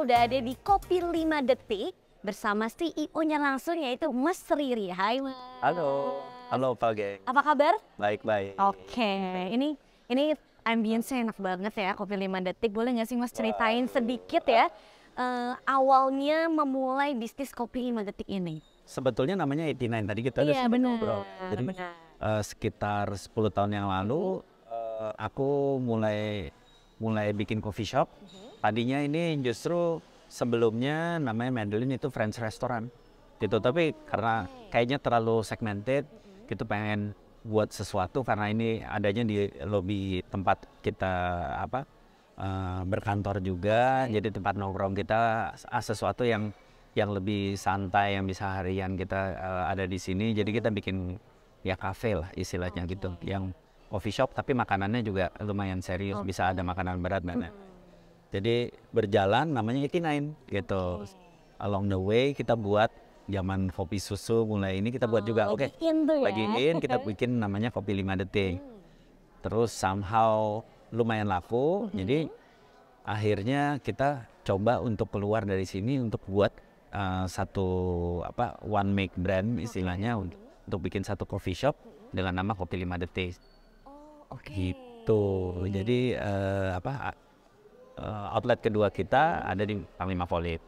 udah ada di Kopi 5 Detik bersama CEO-nya langsung yaitu Mas Riri. Hai Mas. Halo Pak Geng. Apa kabar? Baik. Oke, ini ambience-nya enak banget ya Kopi 5 Detik. Boleh nggak sih Mas ceritain sedikit ya awalnya memulai bisnis Kopi 5 Detik ini? Sebetulnya namanya 89 tadi kita udah ngobrol. Jadi sekitar 10 tahun yang lalu aku mulai bikin coffee shop. Tadinya ini justru sebelumnya namanya Mandolin itu French restaurant gitu, tapi karena kayaknya terlalu segmented, gitu pengen buat sesuatu karena ini adanya di lobi tempat kita berkantor juga, jadi tempat nongkrong kita, sesuatu yang lebih santai, yang bisa harian kita ada di sini. Jadi kita bikin ya cafe lah istilahnya gitu, yang coffee shop tapi makanannya juga lumayan serius, bisa ada makanan berat dan jadi berjalan namanya 89 gitu. Along the way kita buat zaman kopi susu mulai ini kita buat juga bagiin kita bikin namanya Kopi 5 Detik. Terus somehow lumayan laku, jadi akhirnya kita coba untuk keluar dari sini untuk buat satu one make brand istilahnya, untuk bikin satu coffee shop dengan nama Kopi 5 Detik. Gitu. Jadi outlet kedua kita ada di Panglima Polit.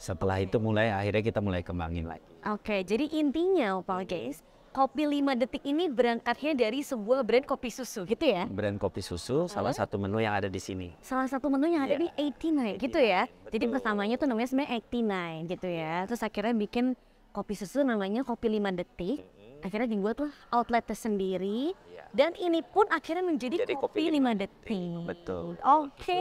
Setelah itu akhirnya kita mulai kembangin lagi. Oke, jadi intinya Pak guys, Kopi 5 Detik ini berangkatnya dari sebuah brand kopi susu gitu ya? Brand kopi susu, salah satu menu yang ada di sini. Salah satu menu yang ada di 89 gitu ya? Betul. Jadi pertamanya tuh namanya sebenarnya 89 gitu ya. Terus akhirnya bikin kopi susu namanya Kopi 5 Detik. Akhirnya dibuatlah outletnya sendiri. Dan ini pun akhirnya menjadi Kopi 5 Detik. Betul. Oke.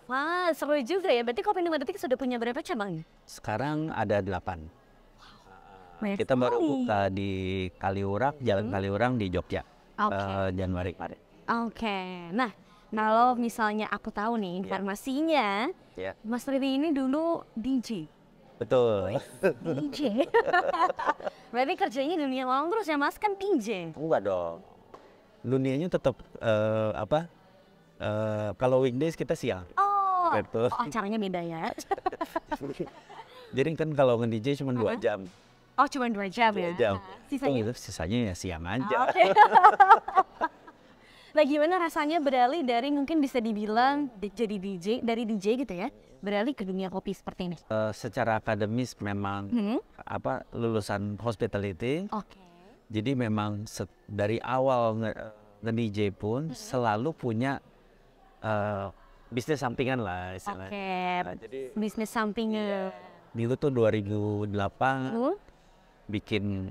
Wah, seru juga ya. Berarti Kopi 5 Detik sudah punya berapa cabang? Sekarang ada 8. Banyak Kita baru sekali. buka di Kaliurang, Jalan Kaliurang di Jogja. Januari kemarin. Oke. Nah, kalau misalnya aku tahu nih informasinya, Mas Riri ini dulu DJ. Betul. DJ. Berarti kerjanya dunia malam terus ya Mas, kan DJ? Enggak dong. Dunianya tetap kalau weekdays kita siang. Oh, Betul. acaranya beda ya. Jadi kan kalau nge-DJ cuma 2 jam. Oh, cuma 2 jam ya? 2 jam. Sisanya? Itu sisanya ya siang aja. Oke. Nah, gimana rasanya beralih dari mungkin bisa dibilang jadi DJ, dari DJ gitu ya, beralih ke dunia kopi seperti ini? Secara akademis memang lulusan hospitality. Oke. Jadi memang dari awal nge-DJ pun selalu punya bisnis sampingan lah istilahnya. Oke, Nah, jadi bisnis sampingnya. dulu tuh 2008 bikin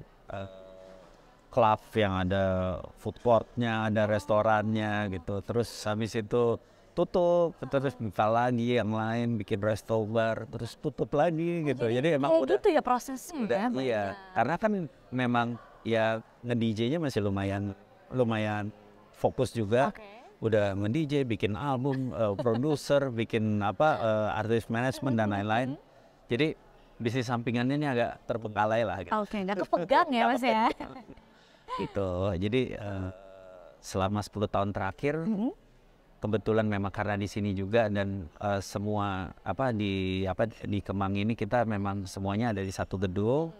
klub yang ada food courtnya, ada restorannya gitu. Terus habis itu tutup, terus buka lagi yang lain, bikin resto bar, terus tutup lagi gitu. Jadi emang udah gitu ya prosesnya. udah, iya, karena kan memang ya nge-DJ-nya masih lumayan fokus juga. Udah nge-DJ, bikin album, produser, bikin artis manajemen dan lain-lain. Jadi bisnis sampingannya ini agak terbengkalai lah. Gitu. Oke, nggak kepegang ya Mas ya. Gitu. Jadi selama 10 tahun terakhir kebetulan memang karena di sini juga dan semua di Kemang ini kita memang semuanya ada di satu gedung.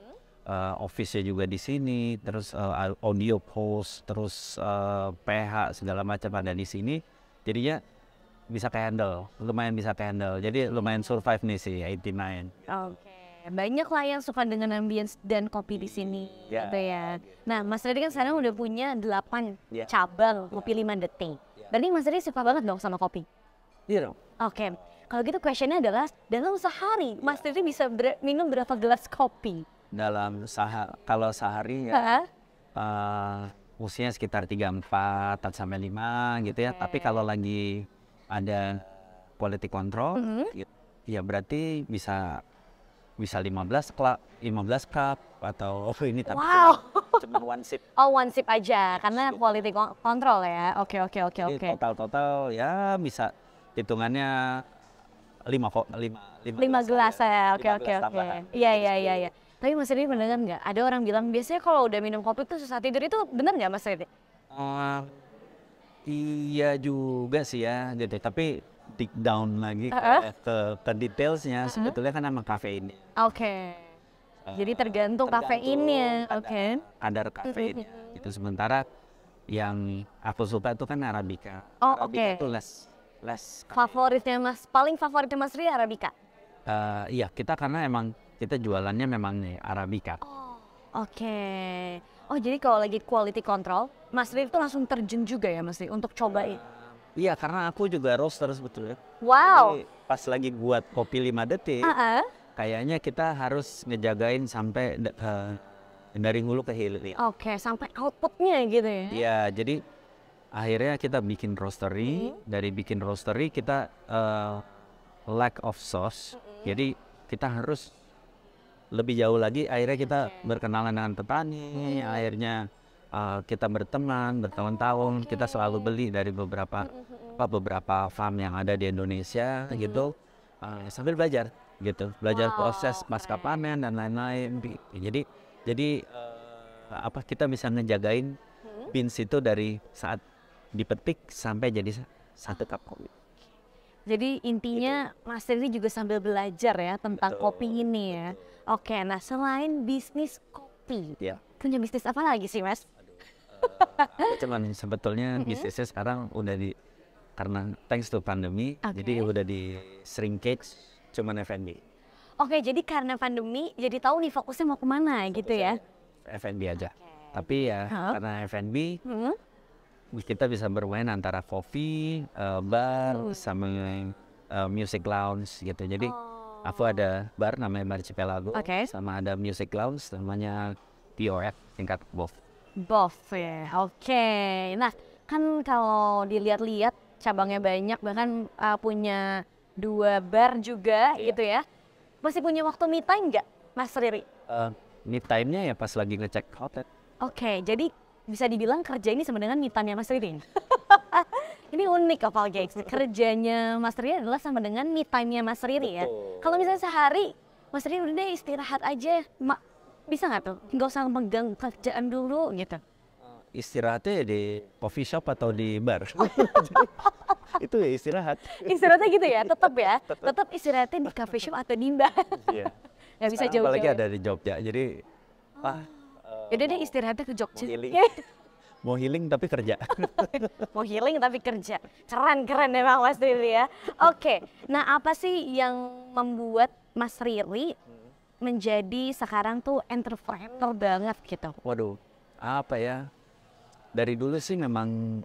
Office-nya juga di sini, terus audio post, terus PH segala macam ada di sini. Jadinya bisa lumayan bisa handle. Jadi lumayan survive nih si 89. Oke, banyak lah yang suka dengan ambience dan kopi di sini, gitu ya. Nah, Mas Riri kan sekarang udah punya 8 cabang Kopi 5 Detik. Berarti Mas Riri suka banget dong sama kopi? Iya dong. Oke, kalau gitu questionnya adalah dalam sehari Mas Riri bisa minum berapa gelas kopi? Kalau sehari ya mestinya sekitar 3-4 sampai 5 gitu ya. Tapi kalau lagi ada quality control ya berarti bisa 15 cup atau ini tapi cuma one sip. Oh, one sip aja karena quality control ya. Oke. Total ya bisa hitungannya 5 gelas ya. Oke. Iya. Tapi Mas Riri mendengar nggak? Ada orang bilang biasanya kalau udah minum kopi tuh susah tidur, itu benar nggak Mas Riri? Iya juga sih ya, jadi tapi dig down lagi ke detailsnya, sebetulnya kan sama kafeinnya. Oke. Jadi tergantung kafeinnya, oke. Kadar kafeinnya. Itu sementara yang aku suka itu kan Arabica. Oh, Arabica oke. itu less Favoritnya Mas, paling favoritnya Mas Riri Arabica? iya, kita karena emang kita jualannya memang nih Arabica. Oh, oke. Oh, jadi kalau lagi quality control, Mas Riri tuh langsung terjun juga ya Mas Riri untuk cobain? Iya, karena aku juga roaster sebetulnya. Wow. Jadi pas lagi buat kopi 5 detik, kayaknya kita harus ngejagain sampai dari hulu ke hilir. Oke, sampai outputnya gitu ya? Iya, jadi akhirnya kita bikin roastery. Dari bikin roastery kita lack of sauce. Jadi kita harus lebih jauh lagi. Akhirnya kita berkenalan dengan petani. Akhirnya kita bertahun-tahun. Kita selalu beli dari beberapa farm yang ada di Indonesia gitu. Sambil belajar gitu, belajar proses pasca panen dan lain-lain. Jadi kita bisa ngejagain beans itu dari saat dipetik sampai jadi satu cup kopi. Jadi intinya Mas Riri juga sambil belajar ya tentang kopi ini ya. Oke, nah selain bisnis kopi, punya bisnis apa lagi sih Mas? Cuman sebetulnya bisnisnya sekarang udah karena thanks to pandemi, jadi udah di shrinkage, cuman F&B. Oke, jadi karena pandemi, jadi tahu nih fokusnya mau kemana gitu ya? F&B aja. Tapi ya karena F&B, kita bisa bermain antara kopi, bar, sama music lounge gitu. Jadi aku ada bar namanya Archipelago, sama ada music lounge namanya POF, singkat BOF. BOF ya, oke. Nah, kan kalau dilihat-lihat cabangnya banyak, bahkan punya 2 bar juga gitu ya. Masih punya waktu me time nggak, Mas Riri? Me time-nya ya pas lagi ngecek hotel. Oke, jadi bisa dibilang kerja ini sama dengan me time-nya Mas Riri. Ini unik Opal Gengs. Kerjanya Mas Riri adalah sama dengan me time-nya Mas Riri ya. Kalau misalnya sehari, Mas Riri udah deh istirahat aja. Bisa nggak tuh? Nggak usah megang kerjaan dulu gitu. Istirahatnya di coffee shop atau di bar. Itu ya istirahat. Istirahatnya gitu ya, tetap ya. Tetap istirahatnya di coffee shop atau di bar. Iya. Nggak bisa jauh-jauh. Apalagi ada di Jogja, jadi yaudah deh istirahatnya ke Jogja. Mau healing tapi kerja. Mau healing tapi kerja. Keren emang Mas Riri ya. Oke, nah apa sih yang membuat Mas Riri menjadi sekarang tuh entrepreneur banget gitu? Waduh, apa ya? Dari dulu sih memang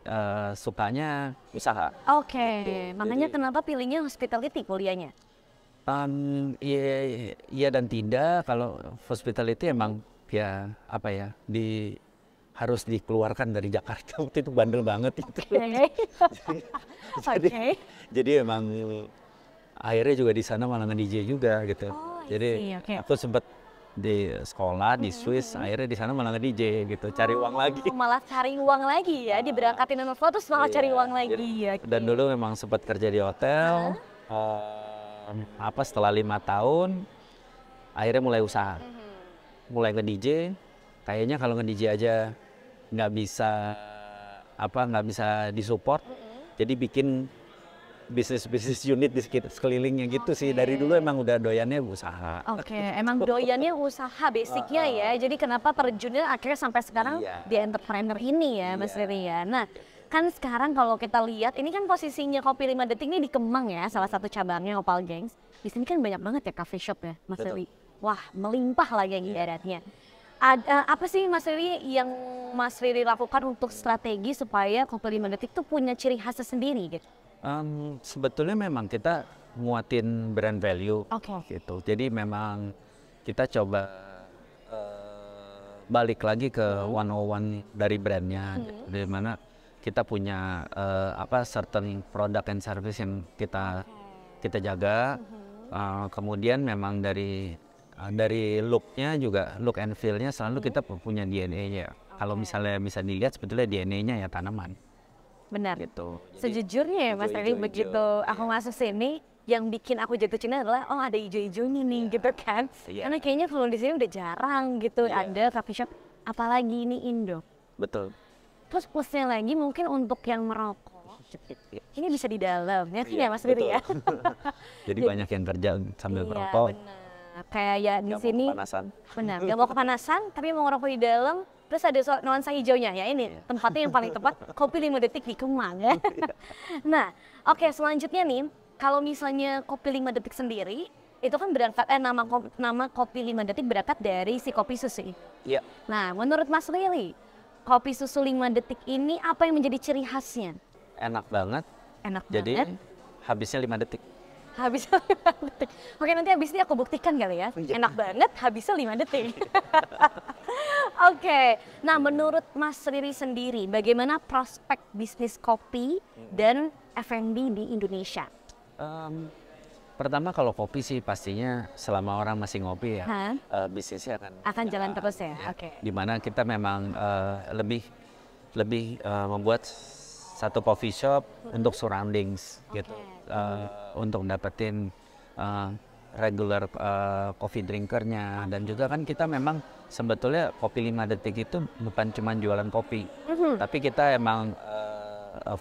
sukanya usaha. Oke, makanya kenapa pilihnya hospitality kuliahnya? Iya dan tidak. Kalau hospitality emang ya apa ya, harus dikeluarkan dari Jakarta. Waktu itu bandel banget itu. Jadi emang akhirnya juga di sana malah nge-DJ juga gitu. Jadi aku sempat di sekolah di Swiss, akhirnya di sana malah nge-DJ gitu, cari uang lagi. Malah cari uang lagi ya, diberangkatin sama terus malah cari uang lagi. Dan dulu memang sempat kerja di hotel. Setelah 5 tahun akhirnya mulai usaha, mulai nge-DJ. Kayaknya kalau nge-DJ aja nggak bisa disupport, jadi bikin bisnis unit di sekelilingnya gitu sih. Dari dulu emang udah doyannya usaha. Oke, emang doyannya usaha basicnya ya. Jadi kenapa terjunnya akhirnya sampai sekarang di entrepreneur ini ya Mas Riri ya. Nah, kan sekarang kalau kita lihat ini kan posisinya Kopi 5 Detik ini di Kemang ya, salah satu cabangnya Opal Gengs. Di sini kan banyak banget ya coffee shop ya Mas Riri. Wah, melimpah lagi yang ibaratnya. Apa sih Mas Riri yang Mas Riri lakukan untuk strategi supaya Kopi 5 Detik tuh punya ciri khasnya sendiri gitu? Sebetulnya memang kita nguatin brand value gitu. Jadi memang kita coba balik lagi ke 101 dari brandnya, gitu. Di mana kita punya certain product and service yang kita jaga. Kemudian memang dari looknya juga, look and feel-nya selalu kita punya DNA-nya. Kalau misalnya bisa dilihat sebetulnya DNA-nya ya tanaman. Benar. Gitu. Sejujurnya ya Mas Riri, begitu aku masuk sini, yang bikin aku jatuh cinta adalah ada hijau-hijaunya nih gitu kan. Karena kayaknya kalau di sini udah jarang gitu ada coffee shop, apalagi ini Indo. Betul. Terus plusnya lagi mungkin untuk yang merokok, Ini bisa di dalam, ya kan ya Mas Riri ya? Jadi banyak yang kerja sambil merokok. Benar. Kayak ya di Nggak mau sini, kepanasan. benar, gak mau kepanasan, tapi mau ngerokok di dalam. Terus ada nuansa hijaunya, ya ini tempatnya yang paling tepat, kopi 5 detik di Kemang ya. Nah, oke, selanjutnya nih, kalau misalnya kopi 5 detik sendiri, itu kan berangkat, nama kopi 5 detik berangkat dari si kopi susu. Iya. Nah, menurut Mas Riri, kopi susu 5 detik ini apa yang menjadi ciri khasnya? Enak banget. Enak Jadi banget. habisnya 5 detik. Habisnya 5 detik. Oke, nanti habis ini aku buktikan kali ya. Enak banget, habisnya 5 detik. Oke, nah menurut Mas Riri sendiri, bagaimana prospek bisnis kopi dan F&B di Indonesia? Pertama kalau kopi sih pastinya selama orang masih ngopi ya, Hah? bisnisnya Akan jalan terus ya? Oke. Dimana kita memang lebih membuat satu coffee shop untuk surroundings gitu, untuk dapetin regular coffee drinkernya, dan juga kan kita memang sebetulnya kopi 5 detik itu bukan cuma jualan kopi, tapi kita emang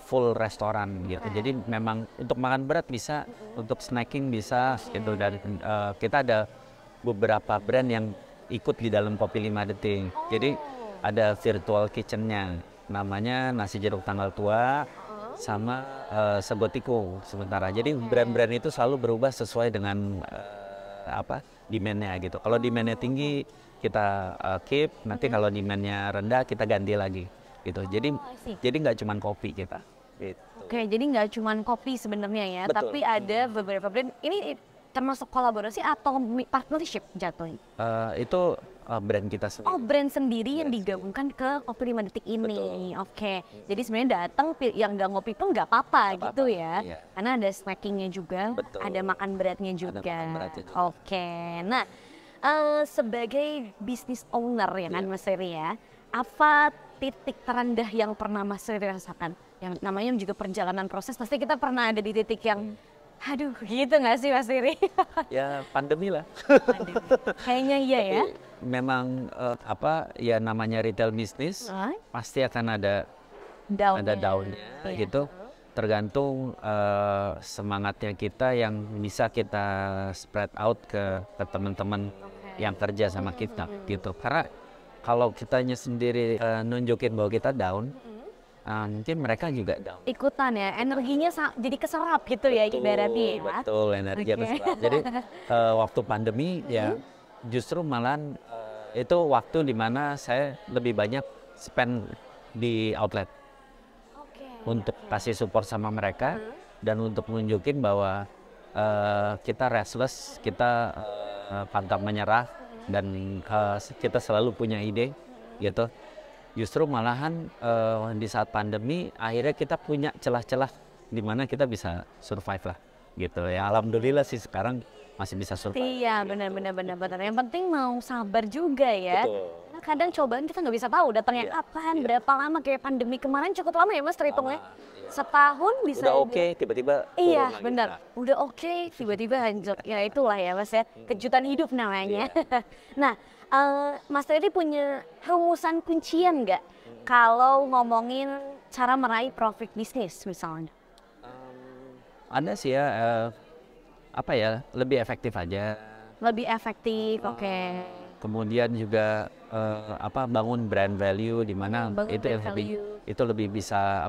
full restoran gitu. Jadi memang untuk makan berat bisa, untuk snacking bisa gitu, dan kita ada beberapa brand yang ikut di dalam kopi 5 detik. Jadi ada virtual kitchennya, namanya Nasi Jeruk Tanggal Tua sama Segotiko sementara. Jadi brand-brand itu selalu berubah sesuai dengan demand-nya gitu. Kalau demand-nya tinggi kita keep, nanti kalau demand-nya rendah kita ganti lagi gitu. Jadi nggak cuma kopi kita. Gitu. Oke, jadi nggak cuma kopi sebenarnya ya, Betul. tapi ada beberapa brand. Ini termasuk kolaborasi atau partnership jatuhnya? Itu brand kita sendiri. Oh, brand sendiri yang digabungkan ke kopi 5 detik ini. Oke, jadi sebenarnya datang yang nggak ngopi pun nggak apa-apa gitu ya. Iya. Karena ada snackingnya juga, Betul. ada makan beratnya juga. makan beratnya juga. Oke, nah sebagai business owner ya kan Mas Riri ya, apa titik terendah yang pernah Mas Riri rasakan? Yang namanya juga perjalanan proses, pasti kita pernah ada di titik yang aduh gitu nggak sih Mas Riri? Ya pandemi lah. Kayaknya iya ya. Memang ya namanya retail bisnis pasti akan ada down-nya gitu. Tergantung semangatnya kita yang bisa kita spread out ke teman-teman yang kerja sama kita gitu. Karena kalau kitanya sendiri nunjukin bahwa kita down, mungkin mereka juga down. Ikutan ya, energinya jadi keserap gitu ya ibaratnya ya. Betul, energi keserap. Jadi waktu pandemi ya justru malahan itu waktu dimana saya lebih banyak spend di outlet untuk kasih support sama mereka dan untuk nunjukin bahwa kita restless, kita pantang menyerah, dan kita selalu punya ide gitu. Justru malahan di saat pandemi akhirnya kita punya celah-celah di mana kita bisa survive lah gitu ya. Alhamdulillah sih sekarang masih bisa survive. Iya, benar. Yang penting mau sabar juga ya. Betul. Karena kadang cobaan kita nggak bisa tahu datangnya kapan, berapa lama. Kayak pandemi kemarin cukup lama ya Mas terhitungnya. Setahun bisa. Udah oke, tiba-tiba iya, turun lagi. benar. Udah oke, tiba-tiba hancur. Ya itulah ya Mas ya, kejutan hidup namanya. Nah, Mas Riri punya rumusan kuncian nggak kalau ngomongin cara meraih profit bisnis misalnya? Ada sih ya, lebih efektif aja. Lebih efektif, oke. Kemudian juga bangun brand value di mana Bangun itu brand value. itu lebih bisa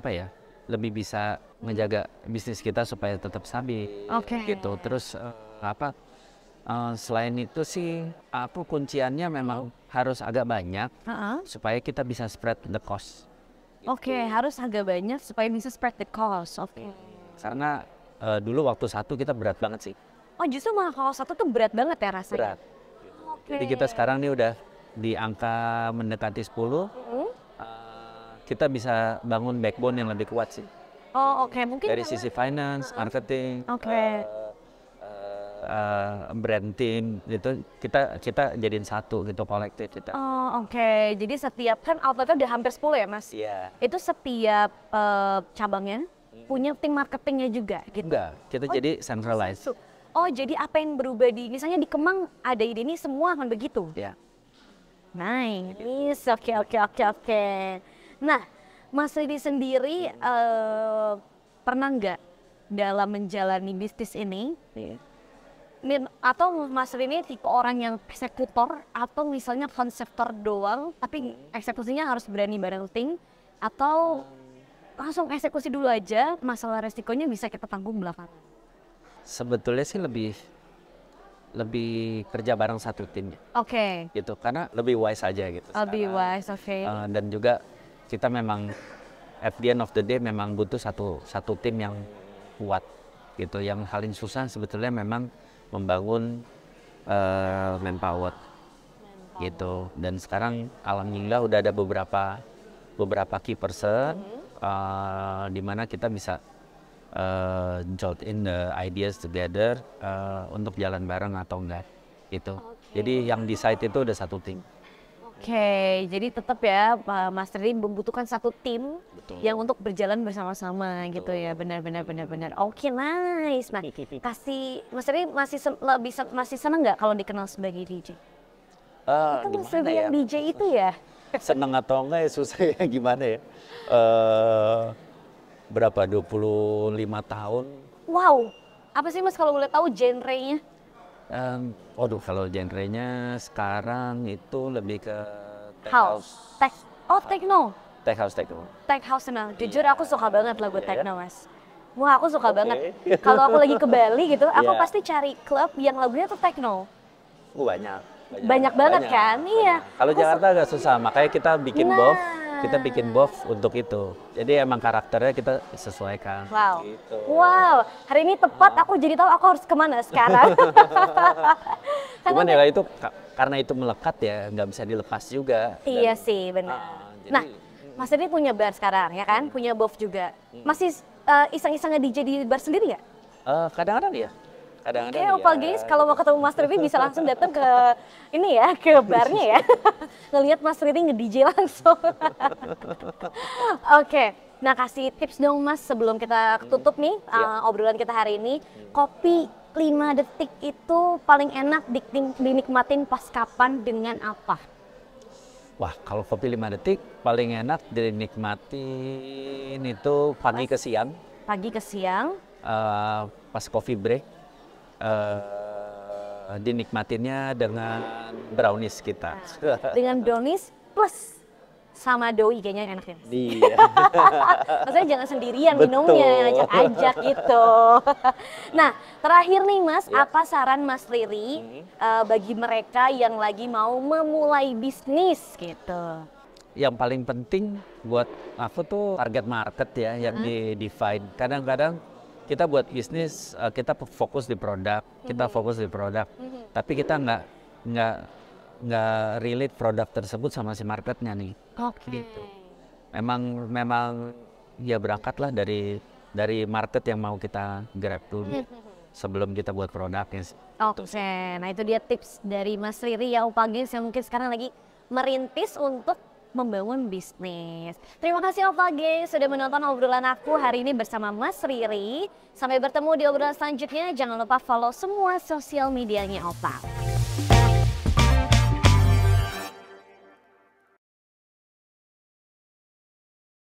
lebih bisa menjaga bisnis kita supaya tetap stabil. Gitu. Terus selain itu sih kunciannya memang harus agak banyak supaya kita bisa spread the cost. Oke, harus agak banyak supaya bisa spread the cost. Karena dulu waktu satu kita berat banget sih. Oh, justru malah kalau satu tuh berat banget ya rasanya. Berat. Jadi kita sekarang nih udah di angka mendekati 10. Kita bisa bangun backbone yang lebih kuat sih. Oh, oke. Mungkin dari sisi finance, marketing, brand team gitu, kita jadiin satu gitu, kolektif kita. Oh, oke. Jadi setiap kan outletnya udah hampir 10 ya Mas? Iya. Itu setiap cabangnya punya tim marketingnya juga gitu? Enggak, kita jadi centralized. Oh, jadi apa yang berubah misalnya di Kemang ada ide ini semua akan begitu? Ya. Nice, oke. Nah, Mas Riri sendiri pernah nggak dalam menjalani bisnis ini, atau Mas Rini tipe orang yang eksekutor atau misalnya konseptor doang, tapi eksekusinya harus berani banting, atau langsung eksekusi dulu aja, masalah resikonya bisa kita tanggung belakangan? Sebetulnya sih lebih kerja bareng satu tim gitu, karena lebih wise aja gitu. Lebih wise, dan juga kita memang at the end of the day memang butuh satu tim yang kuat gitu. Yang paling susah sebetulnya memang membangun manpower gitu. Dan sekarang alhamdulillah udah ada beberapa key person di mana kita bisa jolt in the ideas together untuk jalan bareng atau enggak gitu. Jadi yang decide itu udah satu tim. Jadi tetap ya Mas Rini membutuhkan satu tim yang untuk berjalan bersama-sama gitu ya. Benar. Nice. Nah, Mas Rini masih senang nggak kalau dikenal sebagai DJ? Itu Mas Rini yang DJ itu ya? Seneng atau enggak ya susah ya, gimana ya. Berapa, 25 tahun. Wow, apa sih Mas kalau boleh tahu genre-nya? Kalau genrenya sekarang itu lebih ke tech house. Techno. Tech house. Nah, jujur aku suka banget lagu techno, Mas. Wah, aku suka banget. Kalau aku lagi ke Bali gitu, aku pasti cari klub yang lagunya tuh techno. Banyak banget kan? Iya. Kalau Jakarta agak susah, makanya kita bikin BOF untuk itu. Jadi emang karakternya kita sesuaikan. Wow. Gitu. Wow, hari ini tepat aku jadi tahu aku harus kemana sekarang. Cuman ya itu karena itu melekat ya, nggak bisa dilepas juga. Iya sih, benar. Nah, Mas ini punya bar sekarang ya kan? Punya BOF juga. Masih iseng-iseng nge-DJ di bar sendiri ya? Kadang-kadang ya. Opa guys, kalau mau ketemu Mas Rini bisa langsung datang ke ini ya, ke barnya ya. Ngelihat Mas Rini nge-DJ langsung. Nah kasih tips dong Mas sebelum kita tutup nih obrolan kita hari ini. Kopi 5 detik itu paling enak dinikmatin pas kapan dengan apa? Wah, kalau kopi 5 detik paling enak dinikmatin itu pagi ke siang. Pas coffee break. Dinikmatinnya dengan brownies kita. Dengan brownies plus sama doi kayaknya enaknya. Iya. Maksudnya jangan sendirian minumnya, ajak-ajak gitu. Nah, terakhir nih Mas, apa saran Mas Riri bagi mereka yang lagi mau memulai bisnis gitu? Yang paling penting buat aku tuh target market ya yang di-define. Kadang-kadang kita buat bisnis, kita fokus di produk, tapi kita nggak relate produk tersebut sama si marketnya nih. Gitu. Memang ya berangkatlah dari market yang mau kita grab dulu sebelum kita buat produknya. Nah itu dia tips dari Mas Riri ya Opa Gengs yang mungkin sekarang lagi merintis untuk membangun bisnis. Terima kasih Opa Gengs sudah menonton obrolan aku hari ini bersama Mas Riri. Sampai bertemu di obrolan selanjutnya. Jangan lupa follow semua sosial medianya Opa.